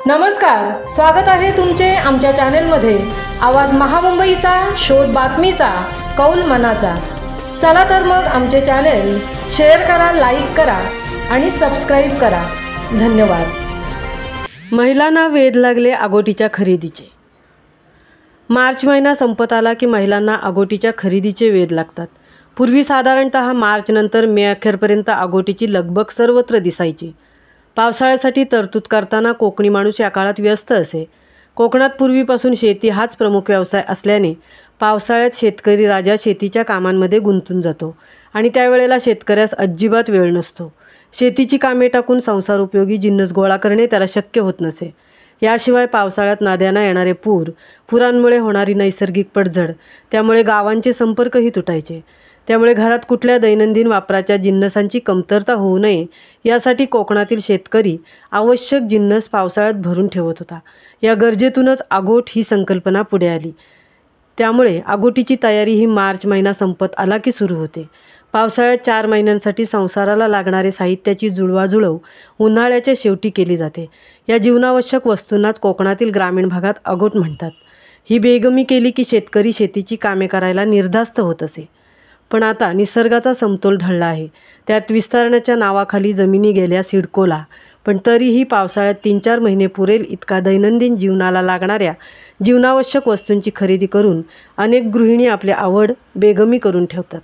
नमस्कार, स्वागत आहे तुमचे आमच्या चॅनेलमध्ये। आवाज महामुंबईचा, शोध बातमीचा, कौल मनाचा। चला तर मग आमचे चॅनेल शेअर करा, लाईक करा आणि सबस्क्राईब करा। धन्यवाद। महिलांना वेध लागले आगोटीच्या खरेदीचे। मार्च महिना संपत आला की महिलांना आगोटीच्या खरेदीचे वेध लागतात। पूर्वी साधारणतः मार्च नंतर मे अखेरपर्यंत आगोटीची लगबग सर्वत्र दिसायची। पावसाळ्यासाठी तरतूद करताना कोकणी माणूस या काळात व्यस्त असे। कोकणात पूर्वीपासून शेती हाच प्रमुख व्यवसाय असल्याने पावसाळ्यात शेतकरी राजा शेतीच्या कामांमध्ये गुंतून जातो आणि त्यावेळेला शेतकऱ्यास अजिबात वेळ नसतो। शेतीची कामे टाकून संसार उपयोगी जिन्नस गोळा करणे त्याला शक्य होत नसे। याशिवाय पावसाळ्यात नद्यांना येणारे पुरांमुळे होणारी नैसर्गिक पडझड, त्यामुळे गावांचे संपर्कही तुटायचे। त्यामुळे घरात कुठल्या दैनंदिन वापराच्या जिन्नसांची कमतरता होऊ नये यासाठी कोकणातील शेतकरी आवश्यक जिन्नस पावसाळ्यात भरून ठेवत होता। या गरजेतूनच आगोट ही संकल्पना पुढे आली। त्यामुळे आगोटीची तयारी ही मार्च महिना संपत आला की सुरू होते। पावसाळ्यात 4 महिन्यांसाठी संसाराला लागणारे साहित्याची जुळवाजुळव उन्हाळ्याच्या शेवटी केली जाते। या जीवनावश्यक वस्तूंनाच कोकणातील ग्रामीण भागात आगोट म्हणतात। ही बेगमी केली की शेतकरी शेतीची कामे करायला निर्धास्त होत असे। पण आता निसर्गाचा समतोल ढळला आहे। त्यात विस्तारण्याच्या नावाखाली जमिनी गेल्या सिडकोला, पण तरीही पावसाळ्यात 3-4 महिने पुरेल इतका दैनंदिन जीवनाला लागणाऱ्या जीवनावश्यक वस्तूंची खरेदी करून अनेक गृहिणी आपली आवड बेगमी करून ठेवतात।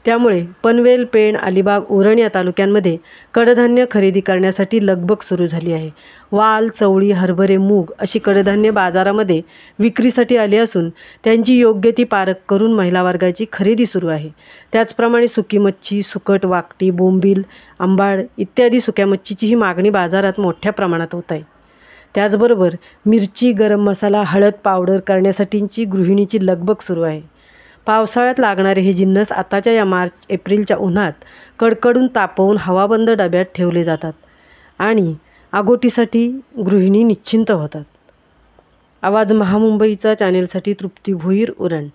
त्यामुळे पनवेल, पेण, अलिबाग, उरण या तालुक्यांमध्ये कडधान्य खरेदी करण्यासाठी लगबग सुरू झाली आहे। वाल, चवळी, हरभरे, मूग अशी कडधान्य बाजारामध्ये विक्रीसाठी आली असून त्यांची योग्य ती पारख करून महिला वर्गाची खरेदी सुरू आहे। त्याचप्रमाणे सुकी मच्छी, सुकट, वाकटी, बोंबील, आंबाड इत्यादी सुक्या मच्छीचीही मागणी बाजारात मोठ्या प्रमाणात होत आहे। त्याचबरोबर मिरची, गरम मसाला, हळद पावडर करण्यासाठीची गृहिणीची लगबग सुरू आहे। पावसाळ्यात लागणारे हे जिन्नस आताच्या या मार्च-एप्रिलच्या उन्हात कडकडून तापवून हवाबंद डब्यात ठेवले जातात आणि आगोटीसाठी गृहिणी निश्चिंत होतात। आवाज महामुंबईचा चॅनेलसाठी तृप्ती भोईर, उरण।